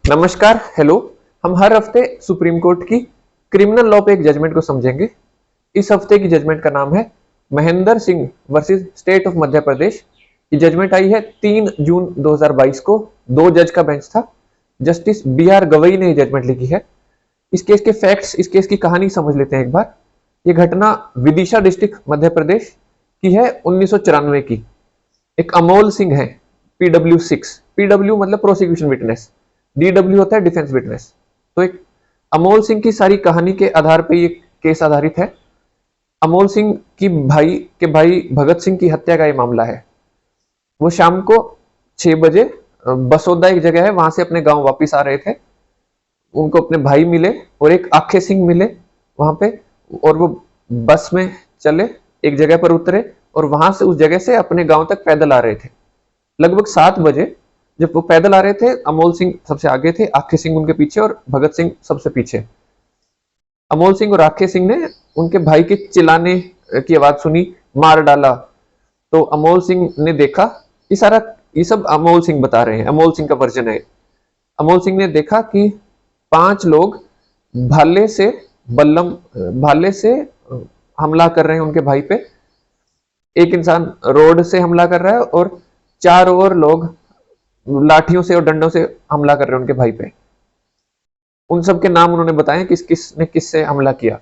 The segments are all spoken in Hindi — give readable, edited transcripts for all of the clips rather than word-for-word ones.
नमस्कार, हेलो। हम हर हफ्ते सुप्रीम कोर्ट की क्रिमिनल लॉ पे एक जजमेंट को समझेंगे। इस हफ्ते की जजमेंट का नाम है Mahendra Singh versus state of Madhya Pradesh. ये जजमेंट आई है 3 जून 2022 को। 2 जज का बेंच था। जस्टिस बी आर गवई ने ये जजमेंट लिखी है। इस केस के फैक्ट्स, इस केस की कहानी समझ लेते हैं एक बार। ये घटना विदिशा डिस्ट्रिक्ट मध्य प्रदेश की है 1994 की। एक अमोल सिंह है, PW6। PW मतलब प्रोसिक्यूशन विटनेस, DW होता है डिफेंस विटनेस। तो एक अमोल सिंह की सारी कहानी के आधार पर ये केस आधारित है। अमोल सिंह की भाई भगत सिंह की हत्या का ये मामला है। वो शाम को 6 बजे बसोदा एक जगह है, वहां से अपने गांव वापस आ रहे थे। उनको अपने भाई मिले और एक आखे सिंह मिले वहां पे। और वो बस में चले, एक जगह पर उतरे और वहां से उस जगह से अपने गांव तक पैदल आ रहे थे। लगभग 7 बजे जब वो पैदल आ रहे थे, अमोल सिंह सबसे आगे थे, आखे सिंह उनके पीछे और भगत सिंह सबसे पीछे। अमोल सिंह और आखे सिंह ने उनके भाई के चिल्लाने की आवाज सुनी, मार डाला। तो अमोल सिंह ने देखा, ये सब अमोल सिंह बता रहे हैं, अमोल सिंह का वर्जन है। अमोल सिंह ने देखा कि 5 लोग भाले से बल्लम भाले से हमला कर रहे हैं उनके भाई पे। एक इंसान रोड से हमला कर रहा है और 4 और लोग लाठियों से और डंडों से हमला कर रहे हैं उनके भाई पे। उन सब के नाम उन्होंने बताए, किस किस ने किससे हमला किया।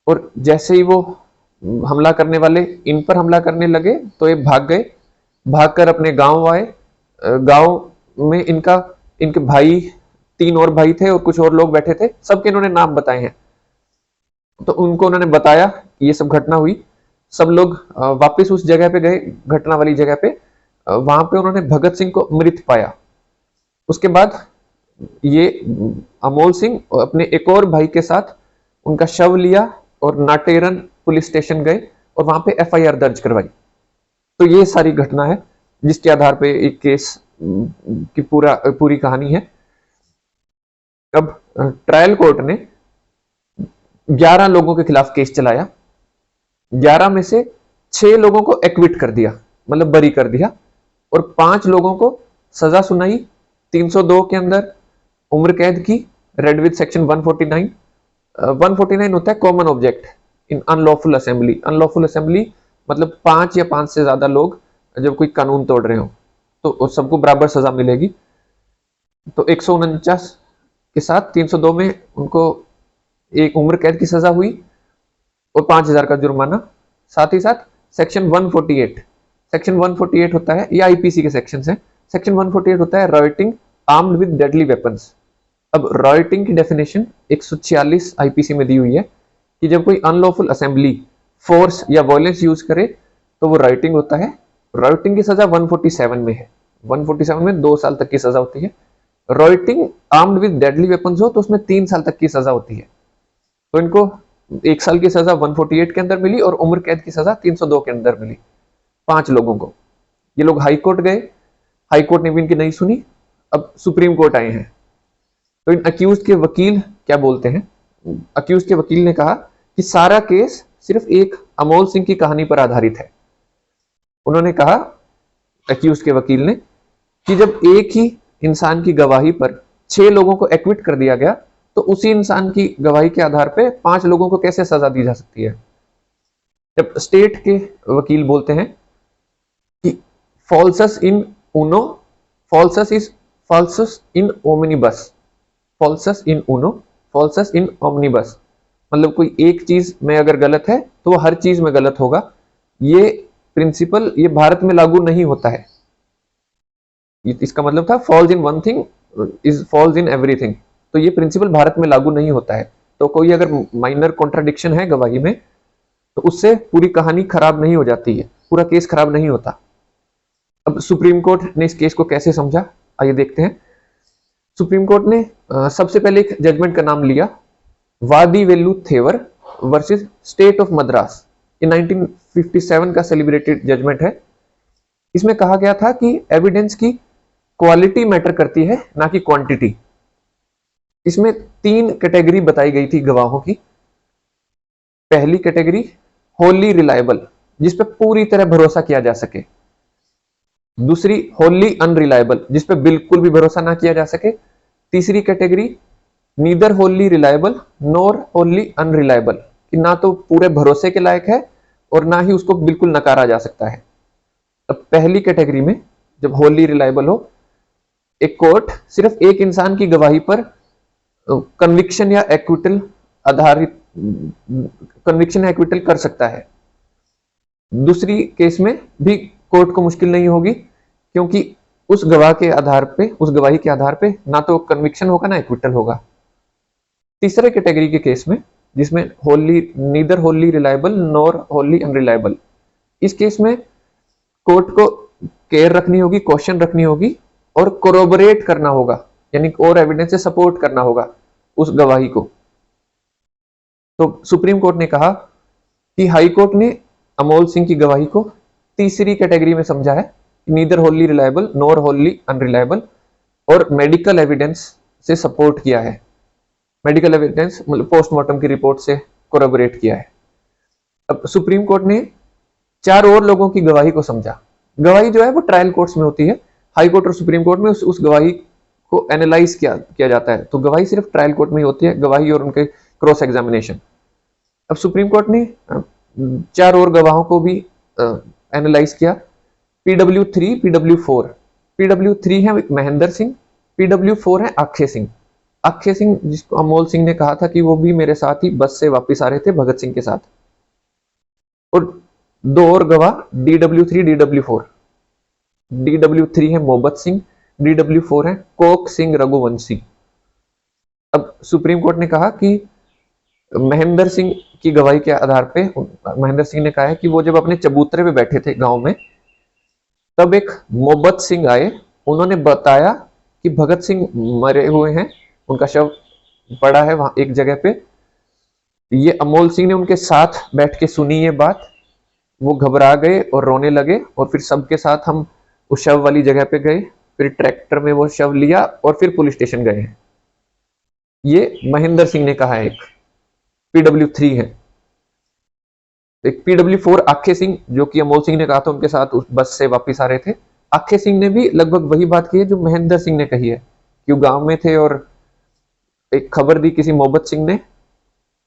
और जैसे ही वो हमला करने वाले इन पर हमला करने लगे तो ये भाग गए। भागकर अपने गांव आए। गांव में इनके भाई, 3 और भाई थे और कुछ और लोग बैठे थे। सबके इन्होंने नाम बताए हैं। तो उनको उन्होंने बताया ये सब घटना हुई। सब लोग वापस उस जगह पे गए, घटना वाली जगह पे। वहां पे उन्होंने भगत सिंह को मृत पाया। उसके बाद ये अमोल सिंह अपने एक और भाई के साथ उनका शव लिया और नाटेरन पुलिस स्टेशन गए और वहां पे FIR दर्ज करवाई। तो ये सारी घटना है जिसके आधार पे एक केस की पूरी कहानी है। अब ट्रायल कोर्ट ने 11 लोगों के खिलाफ केस चलाया। 11 में से 6 लोगों को एक्विट कर दिया, मतलब बरी कर दिया। और 5 लोगों को सजा सुनाई 302 के अंदर उम्र कैद की, रेड विद सेक्शन 149। 149 होता है common object in unlawful assembly. Unlawful assembly मतलब 5 या 5 से ज्यादा लोग जब कोई कानून तोड़ रहे हो तो सबको बराबर सजा मिलेगी। तो 149 के साथ 302 में उनको एक उम्र कैद की सजा हुई और 5,000 का जुर्माना। साथ ही साथ सेक्शन 148, सेक्शन 148 होता है, ये IPC के सेक्शन है। सेक्शन 148 होता है रॉयटिंग आर्म्ड विद डेडली वेपन्स। अब रॉयटिंग की डेफिनेशन 146 IPC में दी हुई है कि जब कोई अनलॉफुल असेंबली, फोर्स या वायलेंस यूज करे तो वो राइटिंग होता है। राइटिंग की सजा 147 में है। 147 में 2 साल तक की सजा होती है। Writing armed with deadly weapons हो तो उसमें 3 साल तक की सजा होती है। तो इनको 1 साल की सजा 148 के अंदर मिली और उम्र कैद की सजा 302 के अंदर मिली 5 लोगों को। ये लोग हाई कोर्ट गए, हाई कोर्ट ने भी इनकी नहीं सुनी। अब सुप्रीम कोर्ट आए हैं। तो इन अक्यूज के वकील क्या बोलते हैं? अक्यूज के वकील ने कहा कि सारा केस सिर्फ एक अमोल सिंह की कहानी पर आधारित है। उन्होंने कहा, अक्यूज के वकील ने, कि जब एक ही इंसान की गवाही पर 6 लोगों को एक्विट कर दिया गया तो उसी इंसान की गवाही के आधार पर 5 लोगों को कैसे सजा दी जा सकती है। जब स्टेट के वकील बोलते हैं कि फॉल्सस इन उनो, फॉल्सस इन ओमिनिबस, फॉल्सस इन उनो, फॉल्सस इन ओमनिबस, मतलब कोई एक चीज में अगर गलत है तो वो हर चीज में गलत होगा। ये प्रिंसिपल ये भारत में लागू नहीं होता है। इसका मतलब था falls in one thing is falls in everything. तो ये प्रिंसिपल भारत में लागू नहीं होता है। तो कोई अगर माइनर कॉन्ट्राडिक्शन है गवाही में तो उससे पूरी कहानी खराब नहीं हो जाती है, पूरा केस खराब नहीं होता। अब सुप्रीम कोर्ट ने इस केस को कैसे समझा, आइए देखते हैं। सुप्रीम कोर्ट ने सबसे पहले एक जजमेंट का नाम लिया, Vadivelu Thevar versus state of Madras. ये 1957 का सेलिब्रेटेड जजमेंट है। इसमें कहा गया था कि एविडेंस की क्वालिटी मैटर करती है, ना कि क्वांटिटी। इसमें 3 कैटेगरी बताई गई थी गवाहों की। पहली कैटेगरी होली रिलायबल, जिस पे पूरी तरह भरोसा किया जा सके। दूसरी होली अनरिलायबल, जिस पे बिल्कुल भी भरोसा ना किया जा सके। तीसरी category neither Holi reliable nor Holi unreliable, कि ना तो पूरे भरोसे के लायक है और ना ही उसको बिल्कुल नकारा जा सकता है। अब पहली कैटेगरी में जब होली रिलायबल हो, एक कोर्ट सिर्फ एक इंसान की गवाही पर कन्विक्शन या एक्विटल आधारित कन्विक्शन या एक्विटल कर सकता है। दूसरी केस में भी कोर्ट को मुश्किल नहीं होगी, क्योंकि उस गवाह के आधार पे, उस गवाही के आधार पे ना तो कन्विक्शन होगा ना एक्विटल होगा। तीसरे कैटेगरी के केस में, जिसमें Holi neither Holi reliable nor Holi unreliable, इस केस में कोर्ट को केयर रखनी होगी, क्वेश्चन रखनी होगी और कोरोबोरेट करना होगा, यानी और एविडेंस से सपोर्ट करना होगा उस गवाही को। तो सुप्रीम कोर्ट ने कहा कि हाई कोर्ट ने अमोल सिंह की गवाही को तीसरी कैटेगरी में समझा है, neither Holi reliable nor Holi unreliable, और मेडिकल एविडेंस से सपोर्ट किया है। मेडिकल एविडेंस मतलब पोस्टमार्टम की रिपोर्ट से कोरोबोरेट किया है। अब सुप्रीम कोर्ट ने 4 और लोगों की गवाही को समझा। गवाही जो है वो ट्रायल कोर्ट्स में होती है, हाई कोर्ट और सुप्रीम कोर्ट में उस गवाही को एनालाइज किया जाता है। तो गवाही सिर्फ ट्रायल कोर्ट में ही होती है, गवाही और उनके क्रॉस एग्जामिनेशन। अब सुप्रीम कोर्ट ने 4 और गवाहों को भी एनालाइज किया, PW3, PW4। PW3 है महेंद्र सिंह, PW4 है अक्षय सिंह। अक्षय सिंह जिसको अमोल सिंह ने कहा था कि वो भी मेरे साथ ही बस से वापस आ रहे थे भगत सिंह के साथ। और 2 और गवाह DW3, DW4। DW3 है मोहब्बत सिंह, DW4 है कोक सिंह रघुवंशी। अब सुप्रीम कोर्ट ने कहा कि महेंद्र सिंह की गवाही के आधार पे, महेंद्र सिंह ने कहा है कि वो जब अपने चबूतरे पे बैठे थे गांव में, तब एक मोहब्बत सिंह आए, उन्होंने बताया कि भगत सिंह मरे हुए हैं, उनका शव पड़ा है वहां एक जगह पे। ये अमोल सिंह ने उनके साथ बैठ के सुनी ये बात, वो घबरा गए और रोने लगे, और फिर सबके साथ हम उस शव वाली जगह पे गए, फिर ट्रैक्टर में वो शव लिया और फिर पुलिस स्टेशन गए हैं। ये महेंद्र सिंह ने कहा है। एक PW3 है, एक PW4 अक्षय सिंह, जो कि अमोल सिंह ने कहा था उनके साथ उस बस से वापस आ रहे थे। अक्षय सिंह ने भी लगभग वही बात की है जो महेंद्र सिंह ने कही है, कि वो गांव में थे और एक खबर दी किसी मोहब्बत सिंह ने,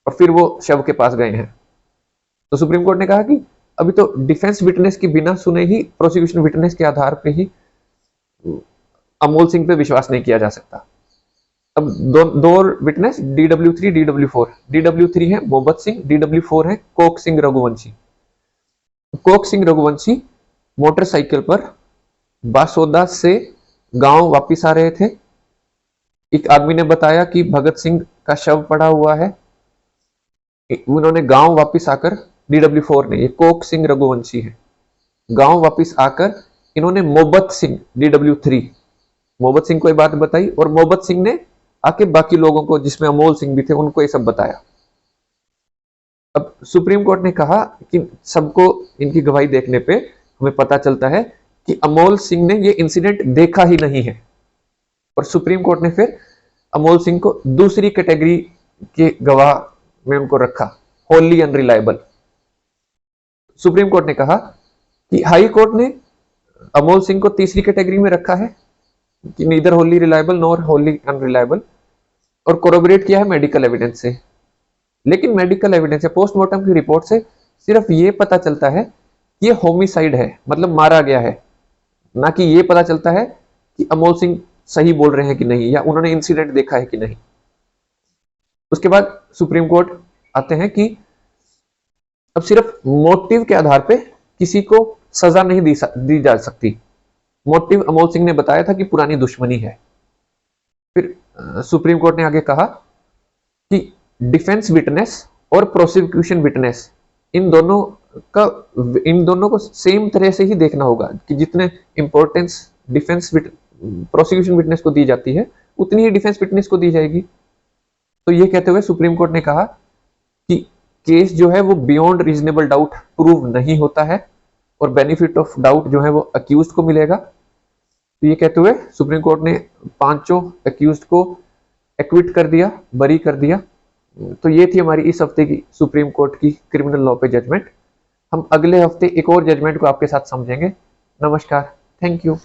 और फिर वो शव के पास गए हैं। तो सुप्रीम कोर्ट ने कहा कि अभी तो डिफेंस विटनेस की बिना सुने ही, प्रोसिक्यूशन विटनेस के आधार पे ही अमोल सिंह पे विश्वास नहीं किया जा सकता। अब दो विटनेस DW3, DW4। DW3 है मोहब्बत सिंह, DW4 है Coke Singh Raghuvanshi. Coke Singh Raghuvanshi motorcycle पर बासोदा से गांव वापस आ रहे थे। एक आदमी ने बताया कि भगत सिंह का शव पड़ा हुआ है। उन्होंने गांव वापस आकर, DW4 ने, ये कोक सिंह रघुवंशी है, गांव वापस आकर इन्होंने मोहब्बत सिंह DW3, मोहब्बत सिंह को ये बात बताई, और मोहब्बत सिंह ने आके बाकी लोगों को, जिसमें अमोल सिंह भी थे, उनको ये सब बताया। अब सुप्रीम कोर्ट ने कहा कि सबको इनकी गवाही देखने पे हमें पता चलता है कि अमोल सिंह ने ये इंसिडेंट देखा ही नहीं है, और सुप्रीम कोर्ट ने फिर अमोल सिंह को दूसरी कैटेगरी के गवाह में उनको रखा, होली अनरिलायबल। सुप्रीम कोर्ट ने कहा कि हाई कोर्ट ने अमोल सिंह को तीसरी कैटेगरी में रखा है, कि neither Holi reliable nor Holi unreliable, और कोरोबोरेट किया है मेडिकल एविडेंस से। लेकिन मेडिकल एविडेंस, पोस्टमार्टम की रिपोर्ट से सिर्फ ये पता चलता है कि ये होमिसाइड है, मतलब मारा गया है, ना कि ये पता चलता है कि अमोल सिंह सही बोल रहे हैं कि नहीं, या उन्होंने इंसिडेंट देखा है कि नहीं। उसके बाद सुप्रीम कोर्ट आते हैं कि अब सिर्फ मोटिव के आधार पे किसी को सजा नहीं दी जा सकती। मोटिव अमोल सिंह ने बताया था कि पुरानी दुश्मनी है। फिर सुप्रीम कोर्ट ने आगे कहा कि डिफेंस विटनेस और प्रोसिक्यूशन विटनेस, इन दोनों को सेम तरह से ही देखना होगा, कि जितने इंपॉर्टेंस डिफेंस प्रोसिक्यूशन विटनेस को दी जाती है, उतनी ही डिफेंस विटनेस को दी जाएगी। तो ये कहते हुए सुप्रीम कोर्ट ने कहा कि केस जो है वो बियॉन्ड रीजनेबल डाउट प्रूव नहीं होता है, और बेनिफिट ऑफ डाउट जो है वो अक्यूज्ड को मिलेगा। तो ये कहते हुए सुप्रीम कोर्ट ने 5 अक्यूज्ड को एक्विट कर दिया, बरी कर दिया। तो ये थी हमारी इस हफ्ते की सुप्रीम कोर्ट की क्रिमिनल लॉ पे जजमेंट। हम अगले हफ्ते एक और जजमेंट को आपके साथ समझेंगे। नमस्कार, थैंक यू।